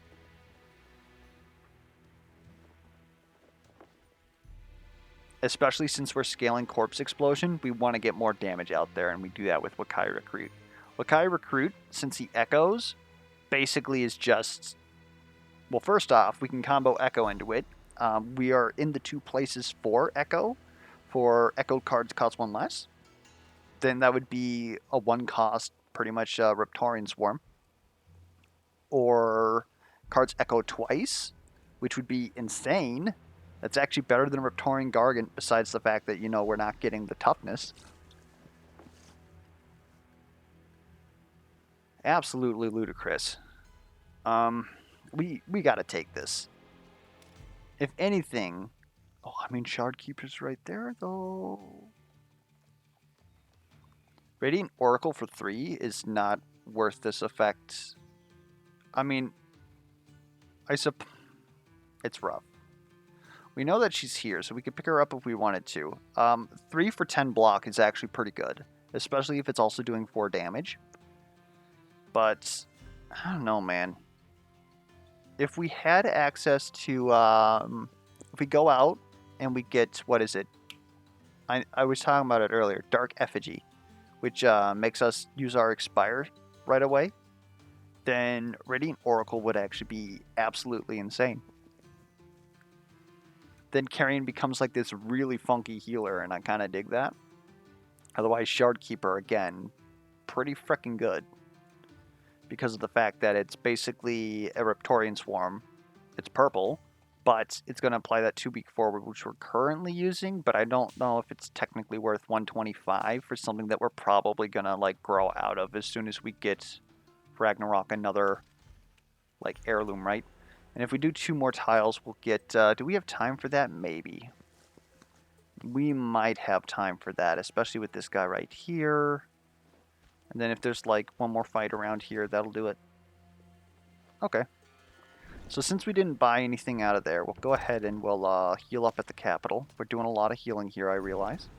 Especially since we're scaling Corpse Explosion, we want to get more damage out there, and we do that with Wakai Recruit. Wakai Recruit, since he echoes, basically is just... Well, first off, we can combo Echo into it. We are in the 2 places for Echo. For Echoed cards cost 1 less. Then that would be a 1 cost, pretty much Reptarian Swarm. Or cards Echo twice, which would be insane. That's actually better than Reptarian Gargant, besides the fact that, you know, we're not getting the toughness. Absolutely ludicrous. We gotta take this. If anything... Oh, I mean, Shard Keeper's right there, though. Radiant Oracle for 3 is not worth this effect. I mean, it's rough. We know that she's here, so we could pick her up if we wanted to. 3 for 10 block is actually pretty good, especially if it's also doing 4 damage. But, I don't know, man. If we had access to, if we go out and we get, what is it? I was talking about it earlier, Dark Effigy, which makes us use our Expire right away, then Radiant Oracle would actually be absolutely insane. Then Carrion becomes like this really funky healer, and I kind of dig that. Otherwise, Shard Keeper, again, pretty freaking good. Because of the fact that it's basically a Reptarian Swarm. It's purple, but it's going to apply that 2-week forward, which we're currently using, but I don't know if it's technically worth 125 for something that we're probably going to like grow out of as soon as we get Ragnarok another like heirloom, right? And if we do 2 more tiles, we'll get... do we have time for that? Maybe. We might have time for that, especially with this guy right here. And then if there's like 1 more fight around here, that'll do it. Okay. So since we didn't buy anything out of there, we'll go ahead and we'll heal up at the capital. We're doing a lot of healing here, I realize.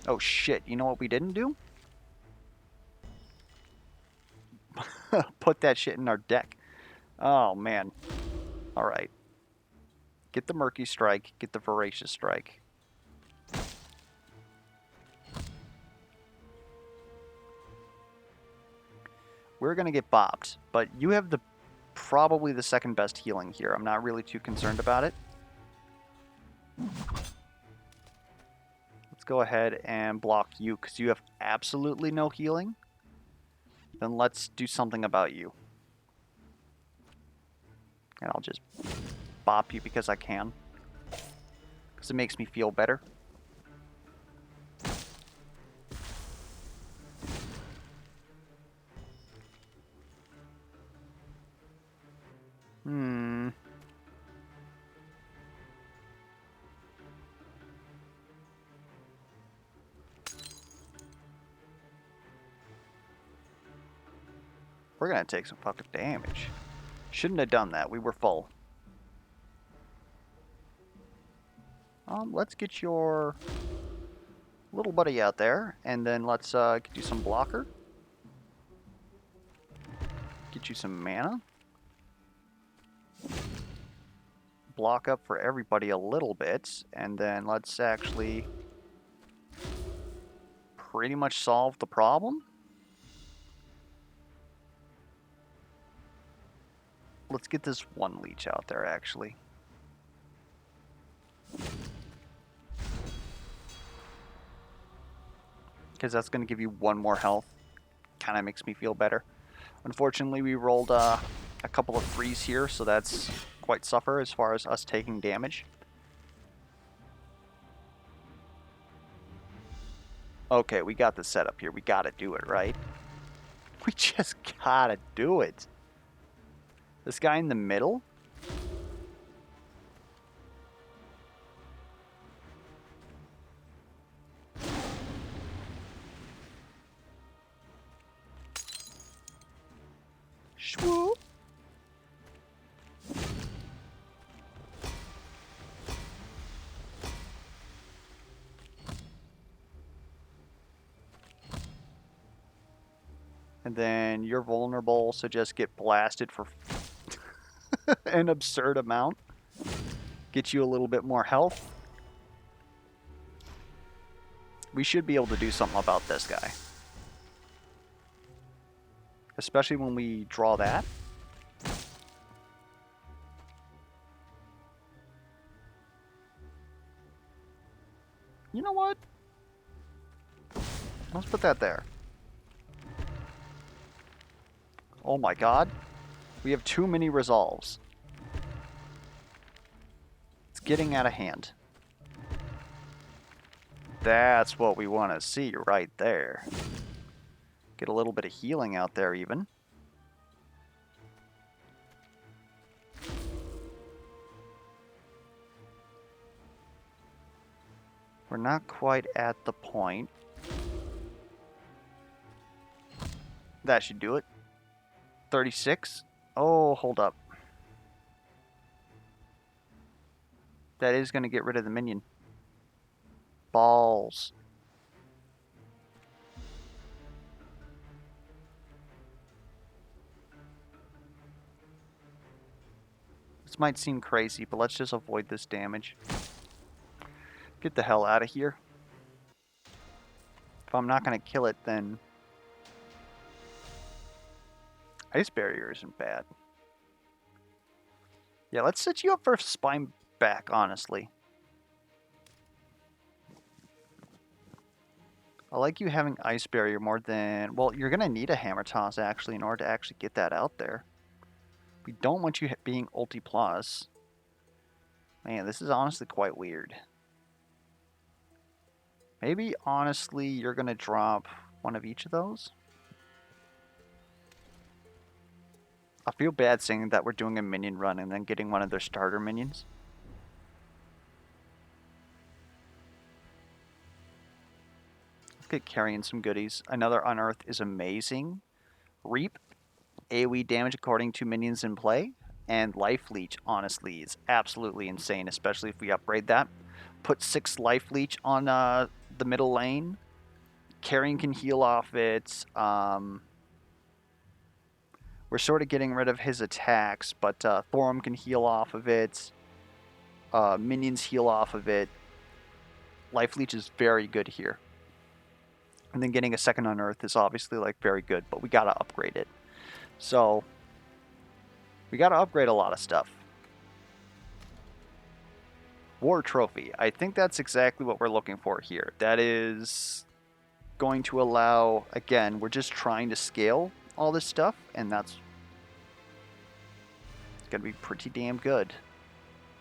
Oh shit, you know what we didn't do? Put that shit in our deck. Oh man. Alright. Get the Murky Strike, get the Voracious Strike. We're going to get bopped, but you have probably the second best healing here. I'm not really too concerned about it. Let's go ahead and block you because you have absolutely no healing. Then let's do something about you. And I'll just bop you because I can. Because it makes me feel better. We're going to take some fucking damage. Shouldn't have done that. We were full. Let's get your little buddy out there, and then let's get you some blocker. Get you some mana. Block up for everybody a little bit, and then let's actually pretty much solve the problem. Let's get this 1 leech out there, actually. Because that's going to give you 1 more health. Kind of makes me feel better. Unfortunately, we rolled a couple of 3s here, so that's quite suffer as far as us taking damage. Okay, we got the setup here. We gotta do it, right? We just gotta do it. This guy in the middle? Shwoo. And then you're vulnerable, so just get blasted for an absurd amount. Get you a little bit more health. We should be able to do something about this guy. Especially when we draw that. You know what? Let's put that there. Oh my god. We have too many resolves. It's getting out of hand. That's what we want to see right there. Get a little bit of healing out there even. We're not quite at the point. That should do it. 36. Oh, hold up. That is going to get rid of the minion. Balls. This might seem crazy, but let's just avoid this damage. Get the hell out of here. If I'm not going to kill it, then Ice Barrier isn't bad. Yeah, let's set you up for Spine back, honestly. I like you having Ice Barrier more than... Well, you're going to need a Hammer Toss, actually, in order to actually get that out there. We don't want you being Ulti Plus. Man, this is honestly quite weird. Maybe, honestly, you're going to drop one of each of those? I feel bad saying that we're doing a minion run and then getting one of their starter minions. Let's get carrying some goodies. Another Unearth is amazing. Reap, AoE damage according to minions in play. And Life Leech, honestly, is absolutely insane, especially if we upgrade that. Put 6 Life Leech on the middle lane. Carrion can heal off it. We're sort of getting rid of his attacks, but Thorum can heal off of it. Minions heal off of it. Life Leech is very good here. And then getting a second Unearth is obviously like very good, but we gotta upgrade it. So we gotta upgrade a lot of stuff. War Trophy. I think that's exactly what we're looking for here. That is going to allow, again, we're just trying to scale all this stuff, and that's gonna be pretty damn good.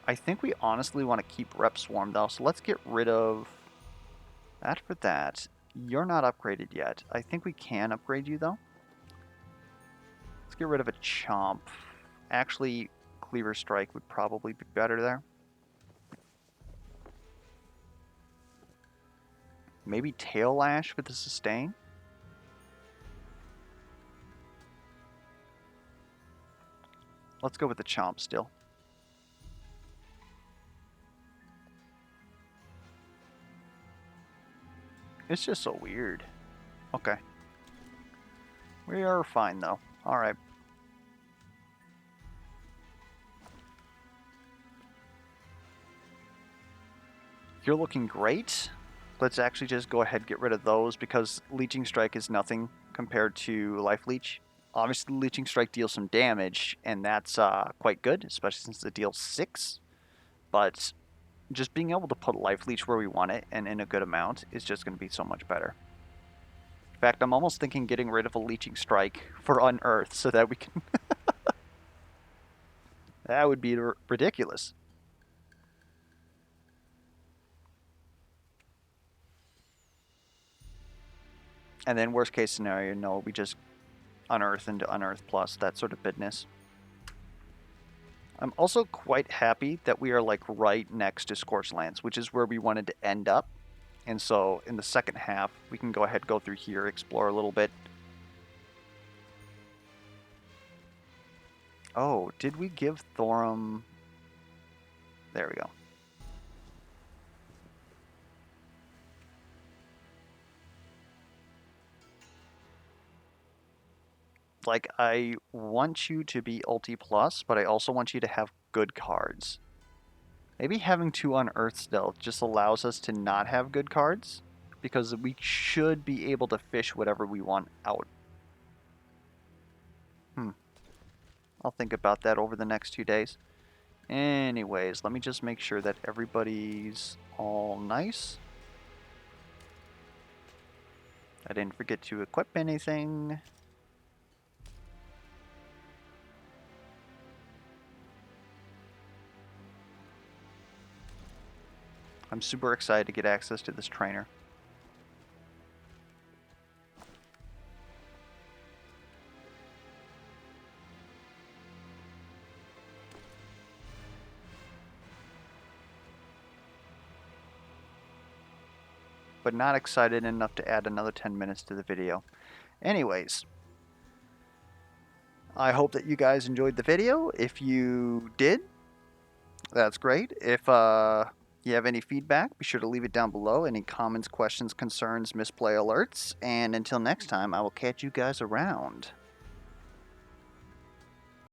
I think we honestly want to keep Rep Swarm though, so let's get rid of that for that. You're not upgraded yet. I think we can upgrade you though. Let's get rid of a Chomp. Actually, Cleaver Strike would probably be better there. Maybe Tail Lash with the Sustain. Let's go with the Chomp still. It's just so weird. Okay. We are fine though. Alright. You're looking great. Let's actually just go ahead and get rid of those because Leeching Strike is nothing compared to Life Leech. Obviously, Leeching Strike deals some damage, and that's quite good, especially since it deals 6. But just being able to put Life Leech where we want it and in a good amount is just going to be so much better. In fact, I'm almost thinking getting rid of a leeching strike for unearth so that we can. That would be ridiculous. And then worst case scenario, no, we just unearth into unearth plus, that sort of business. I'm also quite happy that we are like right next to Scorched Lands, which is where we wanted to end up. And so in the second half, we can go ahead, go through here, explore a little bit. Oh, did we give Thorum... There we go. Like, I want you to be ulti plus, but I also want you to have good cards. Maybe having 2 unearth stealth just allows us to not have good cards, because we should be able to fish whatever we want out. I'll think about that over the next 2 days. Anyways, let me just make sure that everybody's all nice. I didn't forget to equip anything. I'm super excited to get access to this trainer. But not excited enough to add another 10 minutes to the video. Anyways, I hope that you guys enjoyed the video. If you did, that's great. If you have any feedback, be sure to leave it down below. Any comments, questions, concerns, misplay alerts. And until next time, I will catch you guys around.